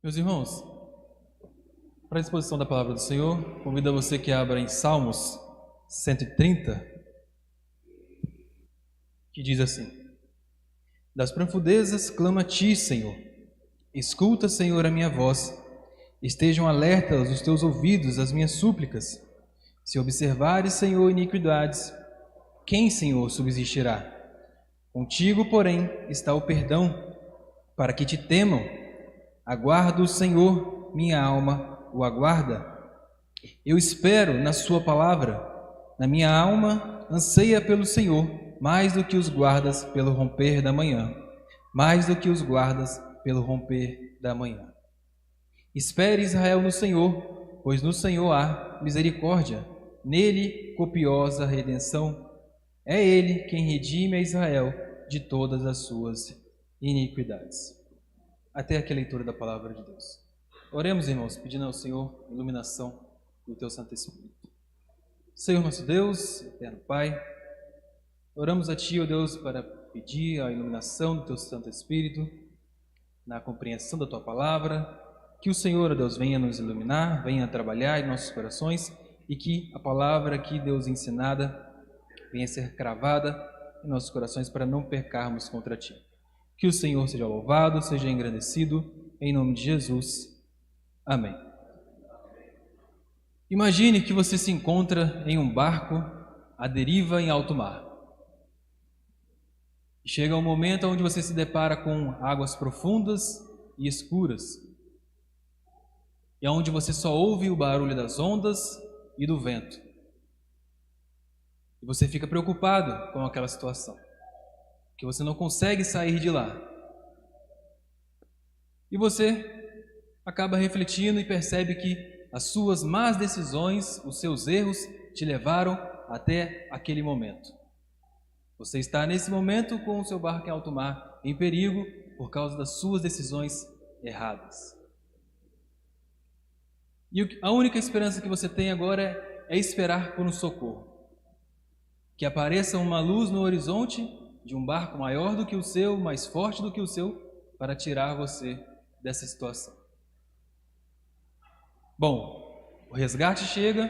Meus irmãos, para a exposição da palavra do Senhor, convido a você que abra em Salmos 130, que diz assim: Das profundezas clama a ti, Senhor. Escuta, Senhor, a minha voz. Estejam alertas os teus ouvidos às minhas súplicas. Se observares, Senhor, iniquidades, quem, Senhor, subsistirá? Contigo, porém, está o perdão, para que te temam. Aguardo o Senhor, minha alma o aguarda. Eu espero na sua palavra. Na minha alma anseia pelo Senhor, mais do que os guardas pelo romper da manhã. Mais do que os guardas pelo romper da manhã. Espere, Israel, no Senhor, pois no Senhor há misericórdia, nele copiosa redenção. É ele quem redime a Israel de todas as suas iniquidades. Até aqui a leitura da palavra de Deus. Oremos, irmãos, pedindo ao Senhor iluminação do teu Santo Espírito. Senhor nosso Deus, eterno Pai, oramos a Ti, ó Deus, para pedir a iluminação do teu Santo Espírito na compreensão da Tua palavra, que o Senhor, ó Deus, venha nos iluminar, venha trabalhar em nossos corações e que a palavra aqui, Deus, ensinada, venha ser cravada em nossos corações para não pecarmos contra Ti. Que o Senhor seja louvado, seja engrandecido, em nome de Jesus. Amém. Imagine que você se encontra em um barco à deriva em alto mar. Chega um momento onde você se depara com águas profundas e escuras, e onde você só ouve o barulho das ondas e do vento. E você fica preocupado com aquela situação, que você não consegue sair de lá. E você acaba refletindo e percebe que as suas más decisões, os seus erros te levaram até aquele momento. Você está nesse momento com o seu barco em alto mar, em perigo por causa das suas decisões erradas. E a única esperança que você tem agora é esperar por um socorro. Que apareça uma luz no horizonte de um barco maior do que o seu, mais forte do que o seu, para tirar você dessa situação. Bom, o resgate chega,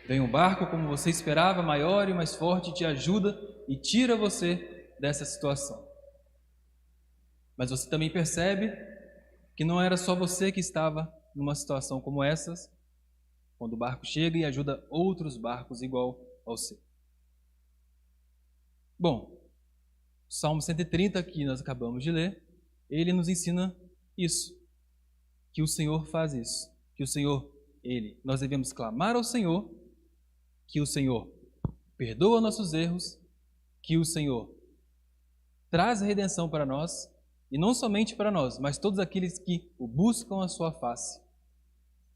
vem um barco como você esperava, maior e mais forte, te ajuda e tira você dessa situação. Mas você também percebe que não era só você que estava numa situação como essas, quando o barco chega e ajuda outros barcos igual ao seu. Bom, o Salmo 130 que nós acabamos de ler, ele nos ensina isso, que o Senhor faz isso, que o Senhor, nós devemos clamar ao Senhor, que o Senhor perdoa nossos erros, que o Senhor traz a redenção para nós, e não somente para nós, mas todos aqueles que o buscam a sua face.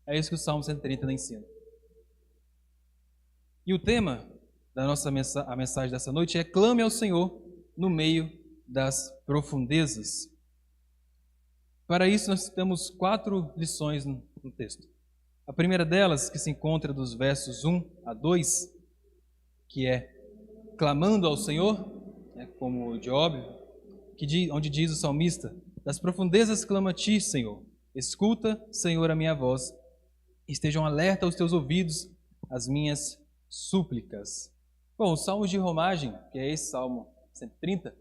É isso que o Salmo 130 nos ensina. E o tema da nossa mensagem dessa noite é: clame ao Senhor no meio das profundezas. Para isso nós temos 4 lições no texto. A primeira delas, que se encontra dos versos 1 a 2, que é clamando ao Senhor, como de óbvio, onde diz o salmista: das profundezas clama a ti, Senhor. Escuta, Senhor, a minha voz. Estejam alerta os teus ouvidos às minhas súplicas. Bom, os salmos de romagem, que é esse Salmo 130,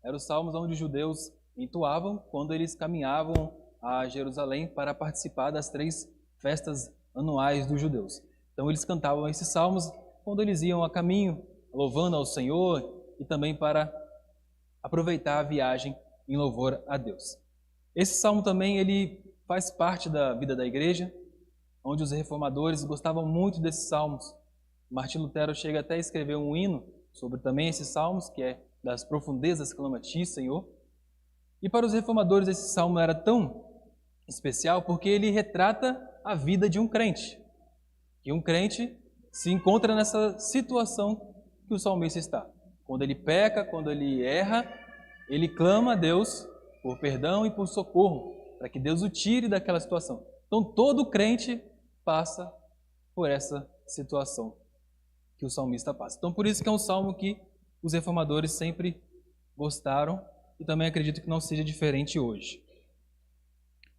eram os salmos onde os judeus entoavam quando eles caminhavam a Jerusalém para participar das 3 festas anuais dos judeus. Então eles cantavam esses salmos quando eles iam a caminho, louvando ao Senhor e também para aproveitar a viagem em louvor a Deus. Esse salmo também ele faz parte da vida da igreja, onde os reformadores gostavam muito desses salmos. Martim Lutero chega até a escrever um hino sobre também esses salmos, que é das profundezas clama a ti, Senhor. E para os reformadores esse salmo era tão especial porque ele retrata a vida de um crente. E um crente se encontra nessa situação que o salmista está. Quando ele peca, quando ele erra, ele clama a Deus por perdão e por socorro, para que Deus o tire daquela situação. Então todo crente passa por essa situação que o salmista passa. Então por isso que é um salmo que os reformadores sempre gostaram e também acredito que não seja diferente hoje.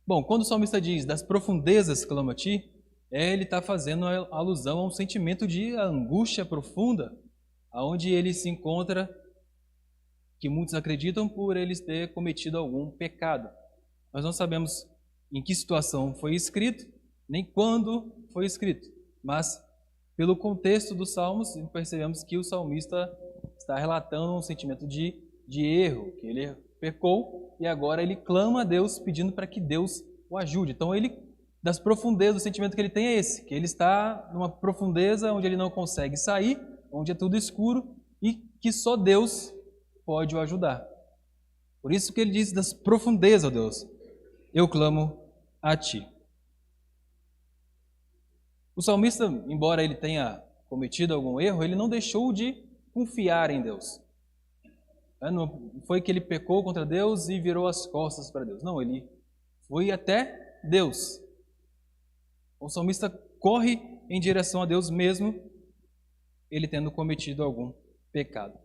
Bom, quando o salmista diz das profundezas clamo a ti, ele está fazendo alusão a um sentimento de angústia profunda, aonde ele se encontra, que muitos acreditam por eles ter cometido algum pecado. Nós não sabemos em que situação foi escrito, nem quando foi escrito, mas pelo contexto dos salmos percebemos que o salmista está relatando um sentimento de erro, que ele pecou e agora ele clama a Deus pedindo para que Deus o ajude. Então das profundezas, o sentimento que ele tem é esse, que ele está numa profundeza onde ele não consegue sair, onde é tudo escuro e que só Deus pode o ajudar. Por isso que ele diz das profundezas, ó Deus, eu clamo a ti. O salmista, embora ele tenha cometido algum erro, ele não deixou de confiar em Deus. Não foi que ele pecou contra Deus e virou as costas para Deus. Não, ele foi até Deus. O salmista corre em direção a Deus mesmo ele tendo cometido algum pecado.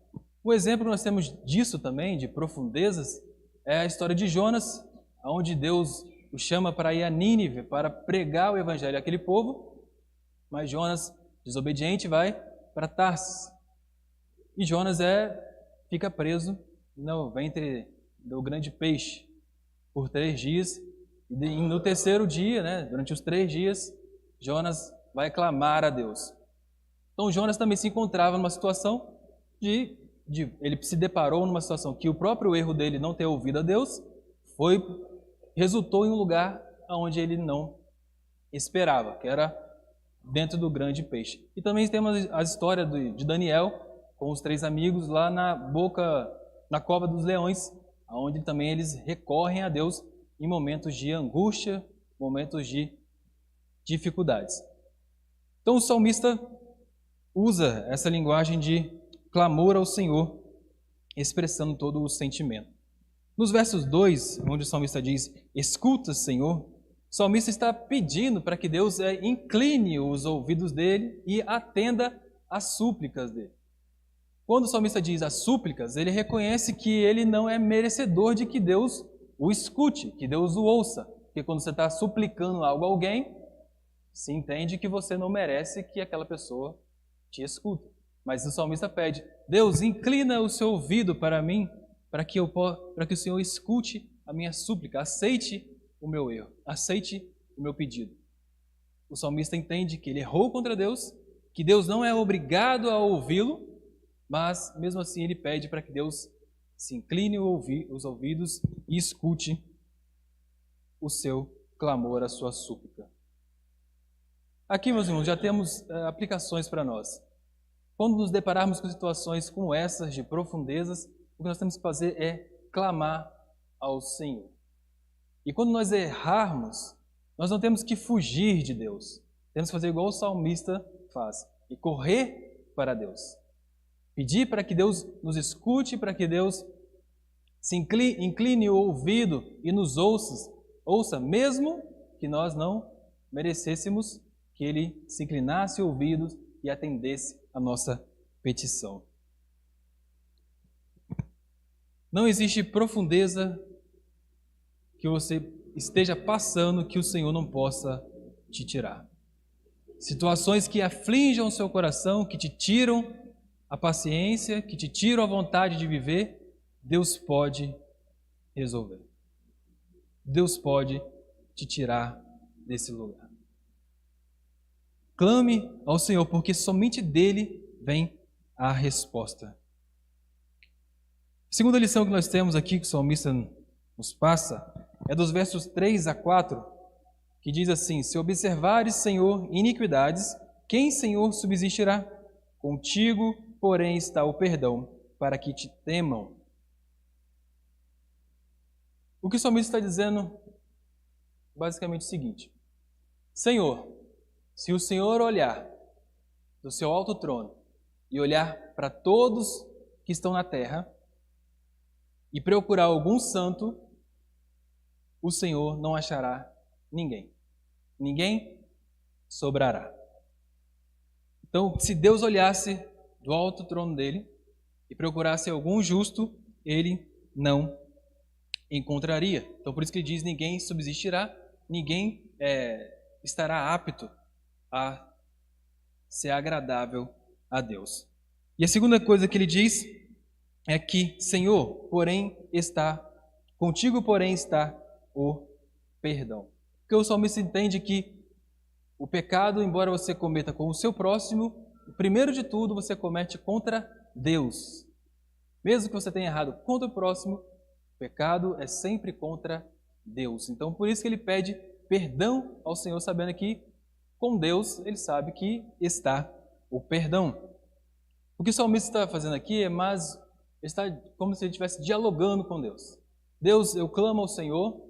O exemplo que nós temos disso também, de profundezas, é a história de Jonas, onde Deus o chama para ir a Nínive, para pregar o evangelho àquele povo, mas Jonas, desobediente, vai para Tarsis. E Jonas fica preso no ventre do grande peixe por 3 dias. E no terceiro dia, durante os 3 dias, Jonas vai clamar a Deus. Então Jonas também se encontrava numa situação ele se deparou numa situação que o próprio erro dele não ter ouvido a Deus resultou em um lugar onde ele não esperava, que era dentro do grande peixe. E também temos a história de Daniel com os 3 amigos lá na cova dos leões, onde também eles recorrem a Deus em momentos de angústia, momentos de dificuldades. Então o salmista usa essa linguagem de clamor ao Senhor, expressando todo o sentimento. Nos versos 2, onde o salmista diz, escuta, Senhor, o salmista está pedindo para que Deus incline os ouvidos dele e atenda às súplicas dele. Quando o salmista diz as súplicas, ele reconhece que ele não é merecedor de que Deus o escute, que Deus o ouça. Porque quando você está suplicando algo a alguém, se entende que você não merece que aquela pessoa te escute. Mas o salmista pede, Deus, inclina o seu ouvido para mim, para que o Senhor escute a minha súplica, aceite o meu erro, aceite o meu pedido. O salmista entende que ele errou contra Deus, que Deus não é obrigado a ouvi-lo, mas mesmo assim ele pede para que Deus se incline os ouvidos e escute o seu clamor, a sua súplica. Aqui, meus irmãos, já temos aplicações para nós. Quando nos depararmos com situações como essas, de profundezas, o que nós temos que fazer é clamar ao Senhor. E quando nós errarmos, nós não temos que fugir de Deus. Temos que fazer igual o salmista faz, e correr para Deus. Pedir para que Deus nos escute, para que Deus se incline o ouvido e nos ouça, mesmo que nós não merecêssemos que Ele se inclinasse o ouvido e atendesse a nossa petição. Não existe profundeza que você esteja passando que o Senhor não possa te tirar. Situações que aflijam o seu coração, que te tiram a paciência, que te tiram a vontade de viver, Deus pode resolver. Deus pode te tirar desse lugar. Clame ao Senhor, porque somente dele vem a resposta. A segunda lição que nós temos aqui, que o salmista nos passa, é dos versos 3 a 4, que diz assim, se observares, Senhor, iniquidades, quem, Senhor, subsistirá? Contigo, porém, está o perdão, para que te temam. O que o salmista está dizendo, basicamente é o seguinte, Senhor, se o Senhor olhar do seu alto trono e olhar para todos que estão na terra e procurar algum santo, o Senhor não achará ninguém. Ninguém sobrará. Então, se Deus olhasse do alto trono dele e procurasse algum justo, ele não encontraria. Então, por isso que ele diz: ninguém subsistirá, ninguém estará apto a ser agradável a Deus. E a segunda coisa que ele diz é que, Senhor, contigo, porém, está o perdão. Porque o salmista entende que o pecado, embora você cometa com o seu próximo, primeiro de tudo você comete contra Deus. Mesmo que você tenha errado contra o próximo, o pecado é sempre contra Deus. Então, por isso que ele pede perdão ao Senhor, sabendo que com Deus ele sabe que está o perdão. O que o salmista está fazendo aqui está como se ele estivesse dialogando com Deus. Deus, eu clamo ao Senhor,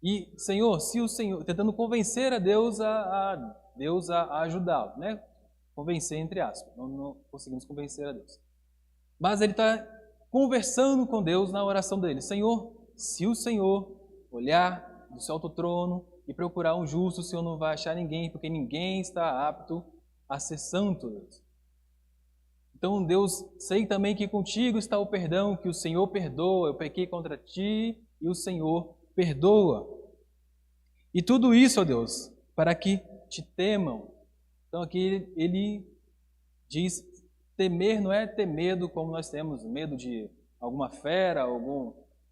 e Senhor, se o Senhor, tentando convencer a Deus a ajudá-lo, né? Convencer entre aspas, não conseguimos convencer a Deus. Mas ele está conversando com Deus na oração dele. Senhor, se o Senhor olhar do seu alto trono e procurar um justo, o Senhor não vai achar ninguém, porque ninguém está apto a ser santo, Deus. Então, Deus, sei também que contigo está o perdão, que o Senhor perdoa. Eu pequei contra ti e o Senhor perdoa. E tudo isso, ó Deus, para que te temam. Então, aqui ele diz: temer não é ter medo como nós temos, medo de alguma fera,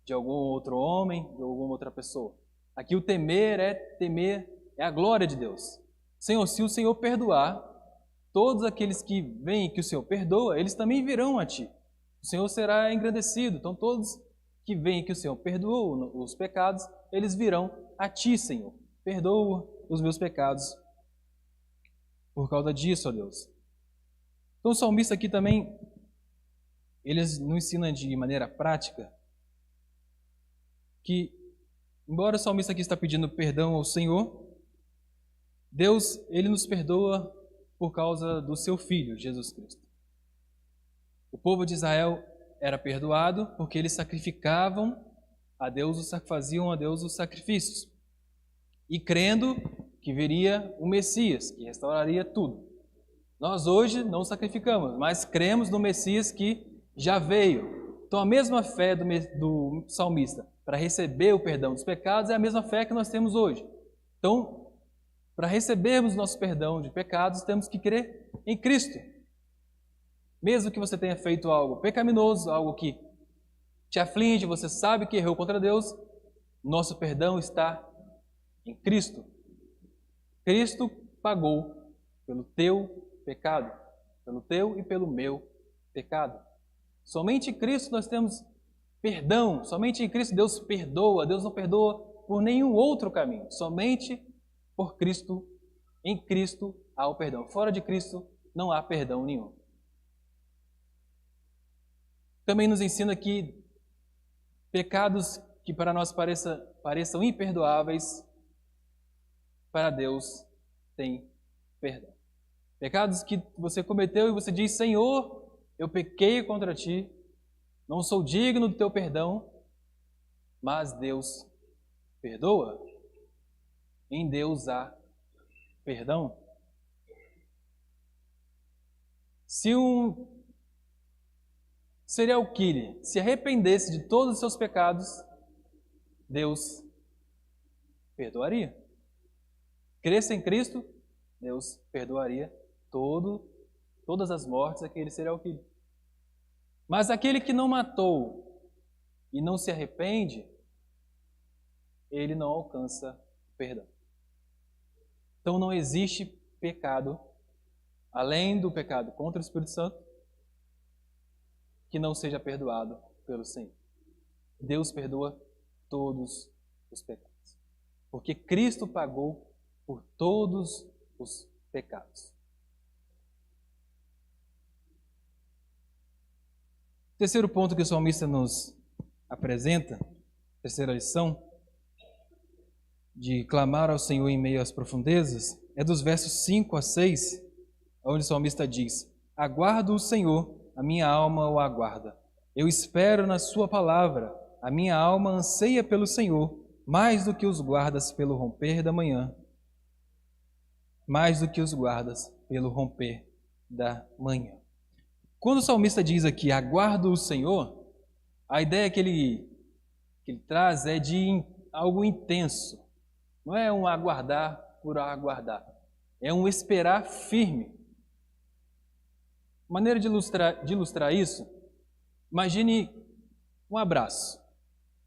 de algum outro homem, de alguma outra pessoa. Aqui o temer é a glória de Deus. Senhor, se o Senhor perdoar, todos aqueles que veem que o Senhor perdoa, eles também virão a ti. O Senhor será engrandecido. Então todos que veem que o Senhor perdoou os pecados, eles virão a ti, Senhor. Perdoa os meus pecados por causa disso, ó Deus. Então o salmista aqui também, ele nos ensina de maneira prática que, embora o salmista aqui está pedindo perdão ao Senhor, Deus, ele nos perdoa por causa do seu Filho, Jesus Cristo. O povo de Israel era perdoado porque eles sacrificavam a Deus, faziam a Deus os sacrifícios, e crendo que viria o Messias, que restauraria tudo. Nós hoje não sacrificamos, mas cremos no Messias que já veio. Então a mesma fé do salmista para receber o perdão dos pecados é a mesma fé que nós temos hoje. Então, para recebermos nosso perdão de pecados, temos que crer em Cristo. Mesmo que você tenha feito algo pecaminoso, algo que te aflige, você sabe que errou contra Deus, nosso perdão está em Cristo. Cristo pagou pelo teu pecado, pelo teu e pelo meu pecado. Somente em Cristo nós temos perdão, somente em Cristo Deus perdoa. Deus não perdoa por nenhum outro caminho, somente por Cristo. Em Cristo há o perdão. Fora de Cristo não há perdão nenhum. Também nos ensina que pecados que para nós pareçam imperdoáveis, para Deus tem perdão. Pecados que você cometeu e você diz: Senhor, eu pequei contra ti, não sou digno do teu perdão, mas Deus perdoa. Em Deus há perdão. Se um serial killer se arrependesse de todos os seus pecados, Deus perdoaria. Cresça em Cristo, Deus perdoaria todas as mortes daquele serial killer. Mas aquele que não matou e não se arrepende, ele não alcança perdão. Então não existe pecado, além do pecado contra o Espírito Santo, que não seja perdoado pelo Senhor. Deus perdoa todos os pecados, porque Cristo pagou por todos os pecados. Terceiro ponto que o salmista nos apresenta, terceira lição, de clamar ao Senhor em meio às profundezas, é dos versos 5 a 6, onde o salmista diz: aguardo o Senhor, a minha alma o aguarda. Eu espero na sua palavra, a minha alma anseia pelo Senhor, mais do que os guardas pelo romper da manhã. Mais do que os guardas pelo romper da manhã. Quando o salmista diz aqui, aguardo o Senhor, a ideia que ele que ele traz é de algo intenso. Não é um aguardar por aguardar. É um esperar firme. Maneira de ilustrar isso, imagine um abraço.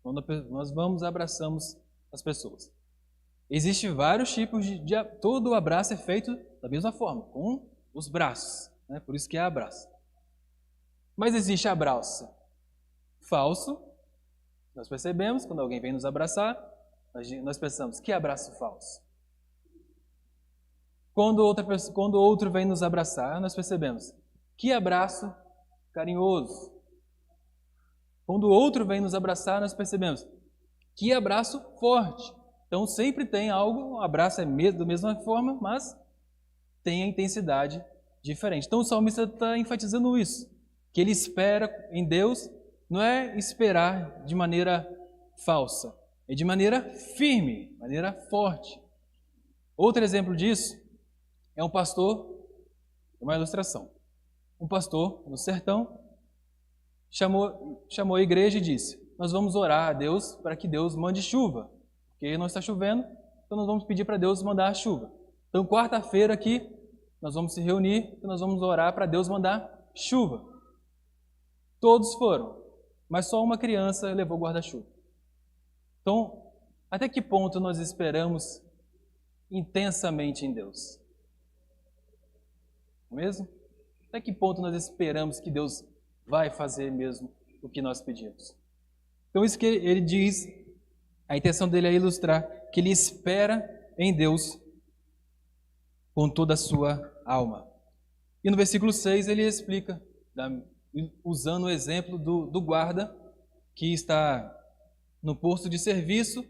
Quando nós abraçamos as pessoas. Existem vários tipos todo o abraço é feito da mesma forma, com os braços. Né? Por isso que é abraço. Mas existe abraço falso. Nós percebemos, quando alguém vem nos abraçar, nós pensamos, que abraço falso. Quando outro vem nos abraçar, nós percebemos, que abraço carinhoso. Quando o outro vem nos abraçar, nós percebemos, que abraço forte. Então sempre tem algo, o abraço é da mesma forma, mas tem a intensidade diferente. Então o salmista está enfatizando isso, que ele espera em Deus, não é esperar de maneira falsa, é de maneira firme, maneira forte. Outro exemplo disso é um pastor, uma ilustração. Um pastor no sertão chamou a igreja e disse, nós vamos orar a Deus para que Deus mande chuva, porque não está chovendo, então nós vamos pedir para Deus mandar a chuva. Então quarta-feira aqui, nós vamos se reunir e nós vamos orar para Deus mandar chuva. Todos foram, mas só uma criança levou guarda-chuva. Então, até que ponto nós esperamos intensamente em Deus? Não é mesmo? Até que ponto nós esperamos que Deus vai fazer mesmo o que nós pedimos? Então, isso que ele diz, a intenção dele é ilustrar que ele espera em Deus com toda a sua alma. E no versículo 6 ele explica, usando o exemplo do guarda que está no posto de serviço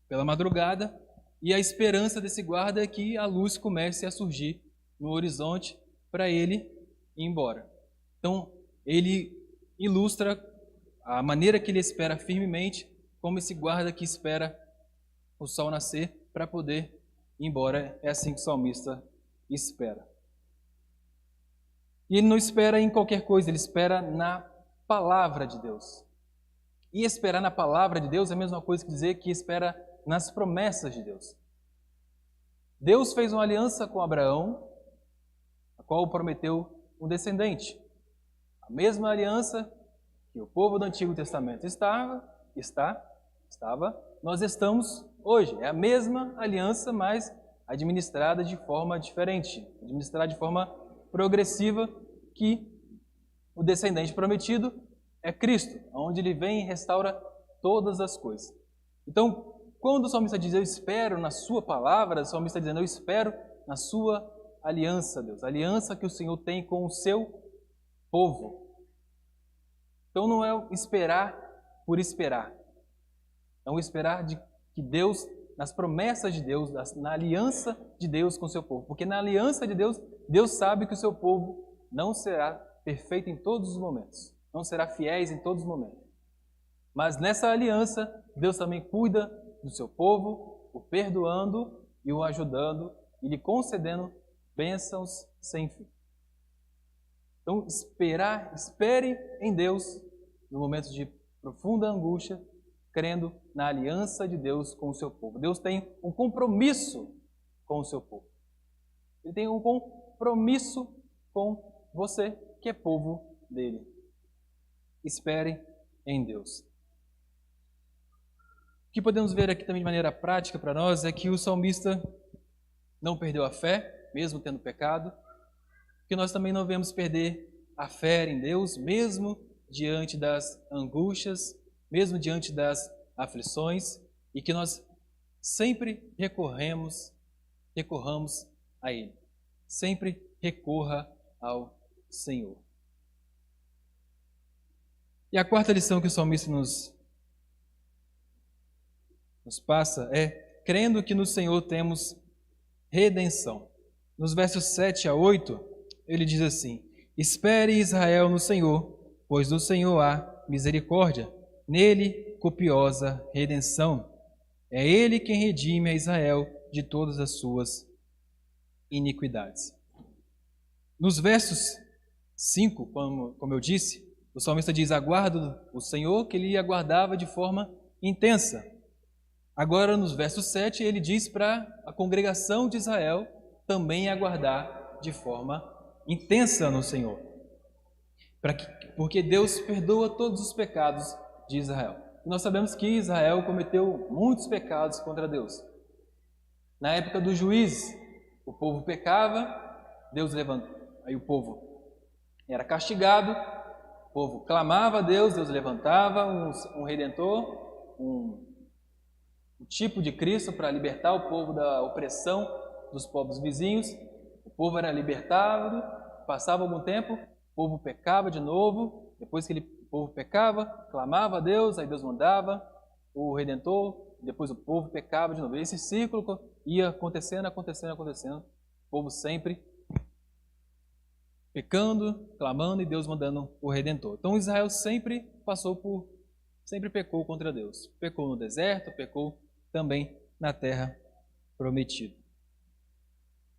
pela madrugada e a esperança desse guarda é que a luz comece a surgir no horizonte para ele ir embora. Então, ele ilustra a maneira que ele espera firmemente, como esse guarda que espera o sol nascer para poder ir embora. É assim que o salmista espera. E ele não espera em qualquer coisa, ele espera na palavra de Deus. E esperar na palavra de Deus é a mesma coisa que dizer que espera nas promessas de Deus. Deus fez uma aliança com Abraão, a qual prometeu um descendente. A mesma aliança que o povo do Antigo Testamento estava, nós estamos hoje. É a mesma aliança, mas administrada de forma diferente, administrada de forma progressiva, que o descendente prometido é Cristo, onde ele vem e restaura todas as coisas. Então, quando o salmista diz, eu espero na sua palavra, o salmista está dizendo, eu espero na sua aliança, Deus, a aliança que o Senhor tem com o seu povo. Então não é esperar por esperar, é um esperar de que Deus, nas promessas de Deus, na aliança de Deus com o seu povo. Porque na aliança de Deus, Deus sabe que o seu povo não será perfeito em todos os momentos, não será fiéis em todos os momentos. Mas nessa aliança, Deus também cuida do seu povo, o perdoando e o ajudando e lhe concedendo bênçãos sem fim. Então, espere em Deus no momento de profunda angústia, crendo na aliança de Deus com o seu povo. Deus tem um compromisso com o seu povo. Ele tem um compromisso com você, que é povo dele. Espere em Deus. O que podemos ver aqui também de maneira prática para nós é que o salmista não perdeu a fé, mesmo tendo pecado, que nós também não devemos perder a fé em Deus, mesmo diante das angústias, mesmo diante das aflições, e que nós sempre recorramos a Ele. Sempre recorra ao Senhor. E a quarta lição que o salmista nos passa é, crendo que no Senhor temos redenção. Nos versos 7 a 8, ele diz assim, espere Israel no Senhor, pois do Senhor há misericórdia, nele copiosa redenção. É Ele quem redime a Israel de todas as suas iniquidades. Nos versos 5, como eu disse, o salmista diz, aguardo o Senhor, que ele aguardava de forma intensa. Agora, nos versos 7, ele diz para a congregação de Israel também aguardar de forma intensa no Senhor. Porque Deus perdoa todos os pecados de Israel. E nós sabemos que Israel cometeu muitos pecados contra Deus. Na época dos juízes, o povo pecava, Deus levantou. Aí o povo era castigado, o povo clamava a Deus, Deus levantava um redentor, um tipo de Cristo para libertar o povo da opressão dos povos vizinhos. O povo era libertado, passava algum tempo, o povo pecava de novo. Depois que o povo pecava, clamava a Deus, aí Deus mandava o Redentor, depois o povo pecava de novo. E esse ciclo ia acontecendo. O povo sempre pecando, clamando e Deus mandando o Redentor. Então Israel sempre pecou contra Deus. Pecou no deserto, pecou também na terra prometida.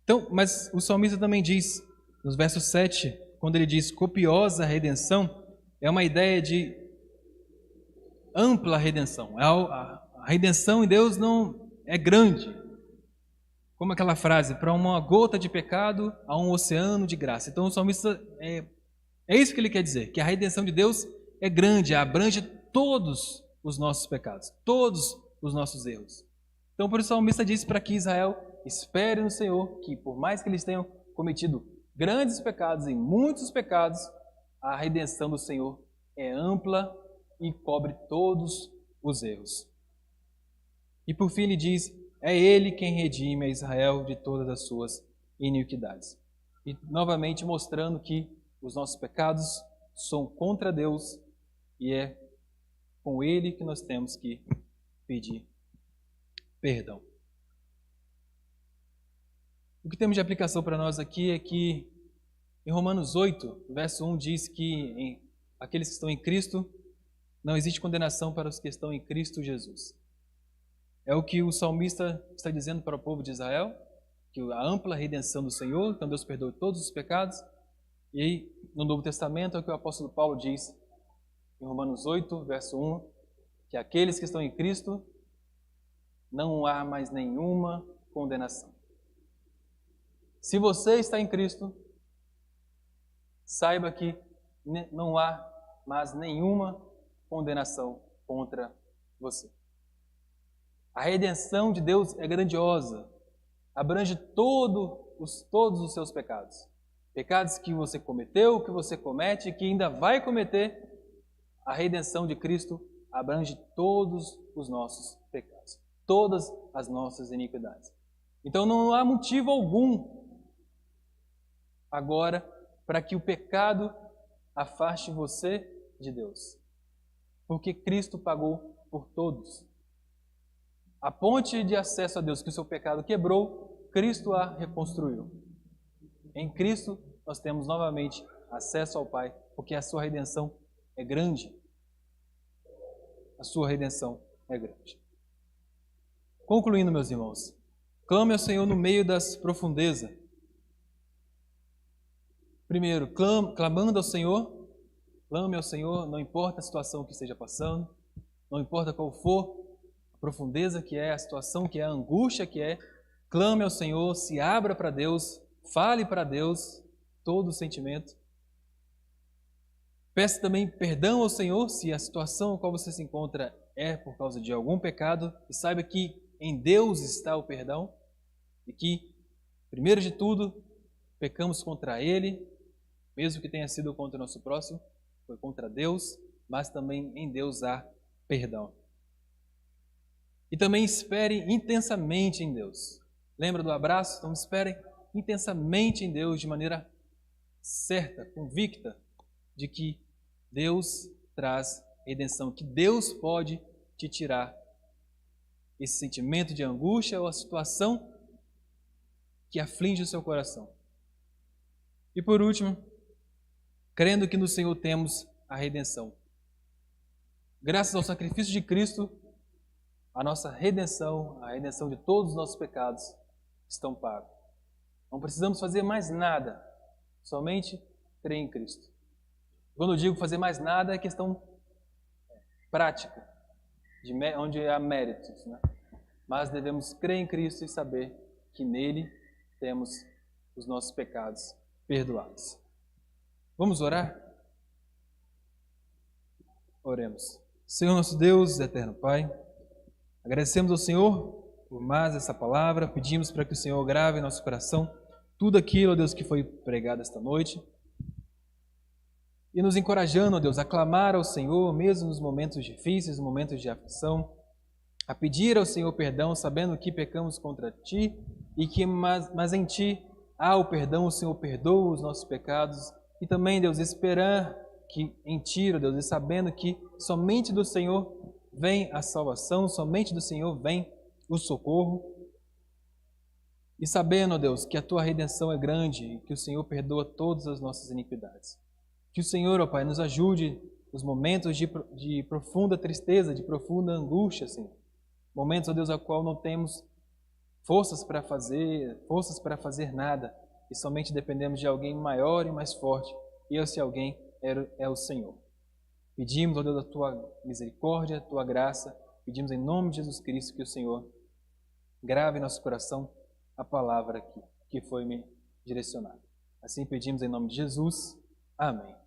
Então, mas o salmista também diz, nos versos 7, quando ele diz copiosa redenção, é uma ideia de ampla redenção. A redenção em Deus não é grande. Como aquela frase, para uma gota de pecado, a um oceano de graça. Então o salmista, é isso que ele quer dizer, que a redenção de Deus é grande, abrange todos os nossos pecados, todos os nossos erros. Então por isso o salmista diz para que Israel espere no Senhor, que por mais que eles tenham cometido grandes pecados e muitos pecados, a redenção do Senhor é ampla e cobre todos os erros. E por fim ele diz, é Ele quem redime a Israel de todas as suas iniquidades. E novamente mostrando que os nossos pecados são contra Deus e é com Ele que nós temos que pedir perdão. O que temos de aplicação para nós aqui é que em Romanos 8, verso 1 diz que aqueles que estão em Cristo, não existe condenação para os que estão em Cristo Jesus. É o que o salmista está dizendo para o povo de Israel, que a ampla redenção do Senhor, então Deus perdoa todos os pecados. E aí, no Novo Testamento, é o que o apóstolo Paulo diz em Romanos 8, verso 1, que aqueles que estão em Cristo, não há mais nenhuma condenação. Se você está em Cristo, saiba que não há mais nenhuma condenação contra você. A redenção de Deus é grandiosa, abrange todos os seus pecados. Pecados que você cometeu, que você comete e que ainda vai cometer. A redenção de Cristo abrange todos os nossos pecados, todas as nossas iniquidades. Então não há motivo algum agora para que o pecado afaste você de Deus, porque Cristo pagou por todos. A ponte de acesso a Deus que o seu pecado quebrou, Cristo a reconstruiu. Em Cristo nós temos novamente acesso ao Pai, porque a sua redenção é grande. A sua redenção é grande. Concluindo, meus irmãos, clame ao Senhor no meio das profundezas. Primeiro, clamando ao Senhor, clame ao Senhor, não importa a situação que esteja passando, não importa qual for a profundeza que é, a situação que é, a angústia que é, clame ao Senhor, se abra para Deus, fale para Deus todo o sentimento. Peça também perdão ao Senhor se a situação na qual você se encontra é por causa de algum pecado, e saiba que em Deus está o perdão e que, primeiro de tudo, pecamos contra Ele, mesmo que tenha sido contra o nosso próximo, foi contra Deus, mas também em Deus há perdão. E também espere intensamente em Deus. Lembra do abraço? Então espere intensamente em Deus, de maneira certa, convicta, de que Deus traz redenção, que Deus pode te tirar esse sentimento de angústia ou a situação que aflige o seu coração. E por último, crendo que no Senhor temos a redenção. Graças ao sacrifício de Cristo, a nossa redenção, a redenção de todos os nossos pecados estão pagos. Não precisamos fazer mais nada, somente crer em Cristo. Quando eu digo fazer mais nada, é questão prática. onde há méritos, né? Mas devemos crer em Cristo e saber que nele temos os nossos pecados perdoados. Vamos orar? Oremos. Senhor nosso Deus, eterno Pai, agradecemos ao Senhor por mais essa palavra, pedimos para que o Senhor grave em nosso coração tudo aquilo, ó Deus, que foi pregado esta noite, e nos encorajando, ó Deus, a clamar ao Senhor, mesmo nos momentos difíceis, nos momentos de aflição, a pedir ao Senhor perdão, sabendo que pecamos contra Ti, e que mas em Ti há o perdão, o Senhor perdoa os nossos pecados, e também, Deus, esperar que em Ti, ó Deus, e sabendo que somente do Senhor vem a salvação, somente do Senhor vem o socorro, e sabendo, ó Deus, que a Tua redenção é grande e que o Senhor perdoa todas as nossas iniquidades. Que o Senhor, ó Pai, nos ajude nos momentos de profunda tristeza, de profunda angústia, Senhor. Momentos, ó Deus, ao qual não temos forças para fazer nada, e somente dependemos de alguém maior e mais forte, e esse alguém é o Senhor. Pedimos, ó Deus, a Tua misericórdia, a Tua graça, pedimos em nome de Jesus Cristo que o Senhor grave em nosso coração a palavra que foi me direcionada. Assim pedimos em nome de Jesus. Amém.